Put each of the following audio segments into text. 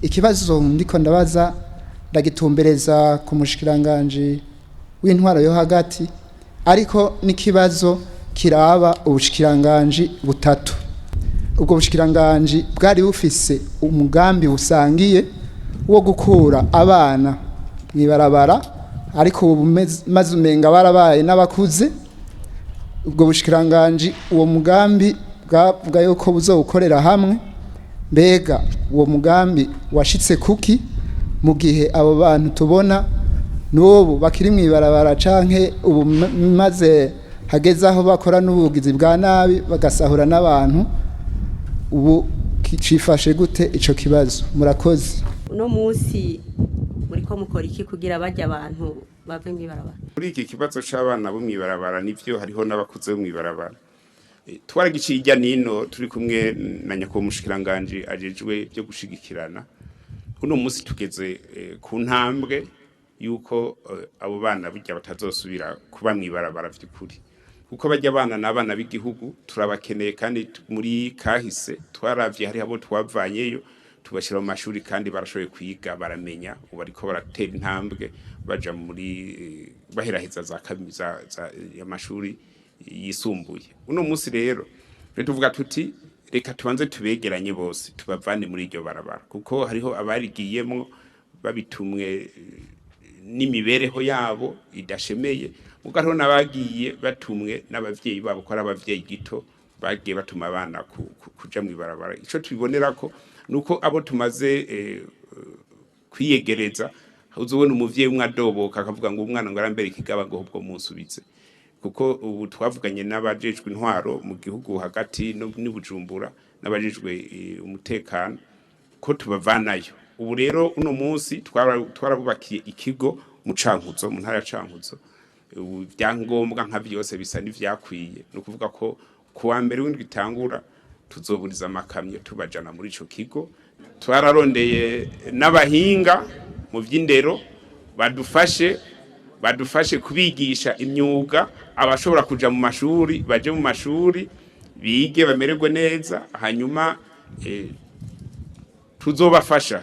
ikibazo ndiko ndabaza ndagitumbereza ku Umushikiranganji w'intwaro yo hagati, ariko n'ikibazo kiraba Umushikiranganji butatu. Ubwo Umushikiranganji bwari bufise umugambi usangiye wo gukura abana mwibarabara, ariko ubu maze umenga barabaye n'abakuze. Ubwo Bushikiranganji uwo mugambi bwavuga yuko buzokorera hamwe. Mbega uwo mugambi washitse kuki mu gihe abo bantu tubona n'ubu bakiri mwibarabara canke ubu maze hageze aho bakora n'ubugizi bwa nabi bagasahura n'abantu? Ubu cifashe gute ico kibazo? Murakoze. Uno munsi muriko mukora iki kugira bajya abantu bave mwibarabara? Muri iki kibazo c'abana bo mwibarabara nivyo hariho n'abakuze bo mwibarabara. Twaragiciye ijya nino turi kumwe na nyakubahwa Umushikiranganji ajejwe byo gushigikirana. Uno munsi tugeze ku ntambwe yuko abo bana bijya batazosubira kuba mwibarabara vy'ukuri, kuko bajya abana n'abana b'igihugu turabakeneye, kandi muri kahise twaravye hari abo twavanyeyo tubashira mu mashuri kandi barashoboye kwiga baramenya, ubu ariko baratera intambwe baja muri baheraheza za kaminuza y'amashuri yisumbuye. Uno munsi rero tuvuga tuti reka tubanze tubegeranye bose tubavane muri iryo barabara, kuko hariho abarigiyemwo babitumwe n'imibereho yabo idashemeye, muga hariho n'abagiye batumwe n'abavyeyi babo ko ari abavyeyi gito bagiye batuma abana kuja mwibarabara. Ico tubibonera ko nuko abo tumaze kwiyegereza, uzobona umuvyeyi umwe adoboka akavuga ngo umwana ngo arambere ikigaba ngo ubwo munsubize, kuko ubu twavuganye n'abajejwe intwaro mu gihugu hagati ni Bujumbura n'abajejwe umutekano ko tubavanayo. Ubu rero uno munsi twarabubakiye ikigo mu Cankuzo, mu ntara ya Cankuzo. Ubu byangombwa nka byose bisa n'ivyakwiye, no kuvuga ko kuwa mbere w'indwi itangura tuzoburiza amakamyo tubajana muri ico kigo. Twararondeye n'abahinga mu vy'indero badufashe kubigisha imyuga, abashobora kuja mu mashuri baje mu mashuri bige bamererwe neza, hanyuma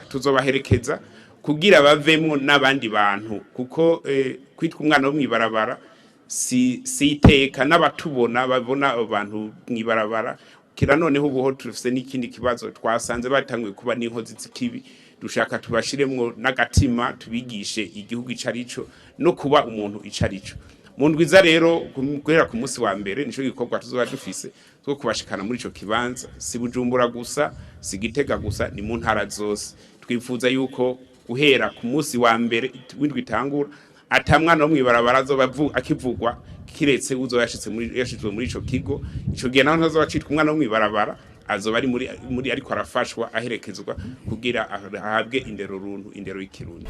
tuzobaherekeza kugira bavemwo n'abandi bantu, kuko kwitwa umwana wo mwibarabara si iteka, n'abatubona babona abantu mwibarabara. Kira noneho ubuho tufise n'ikindi kibazo twasanze batanguye kuba n'inkozi z'ikibi, dushaka tubashiremwo n'agatima tubigishe igihugu icarico no kuba umuntu icarico. Mu ndwiza rero guhera ku munsi wa mbere nico gikorwa tuzoba dufise two kubashikana muri ico kibanza, si Bujumbura gusa, si Gitega gusa, ni mu ntara zose. Twifuza yuko guhera ku munsi wa mbere w'indwi itangura atamwana wo mwibarabara azoba akivugwa kiretse uzo yashizwe muri ico kigo. Ico gihe naho ntazoba citwa umwana wo mwibarabara, azoba ari muri ariko arafashwa aherekezwa kugira ahabwe indero runtu, indero y'ikirundi.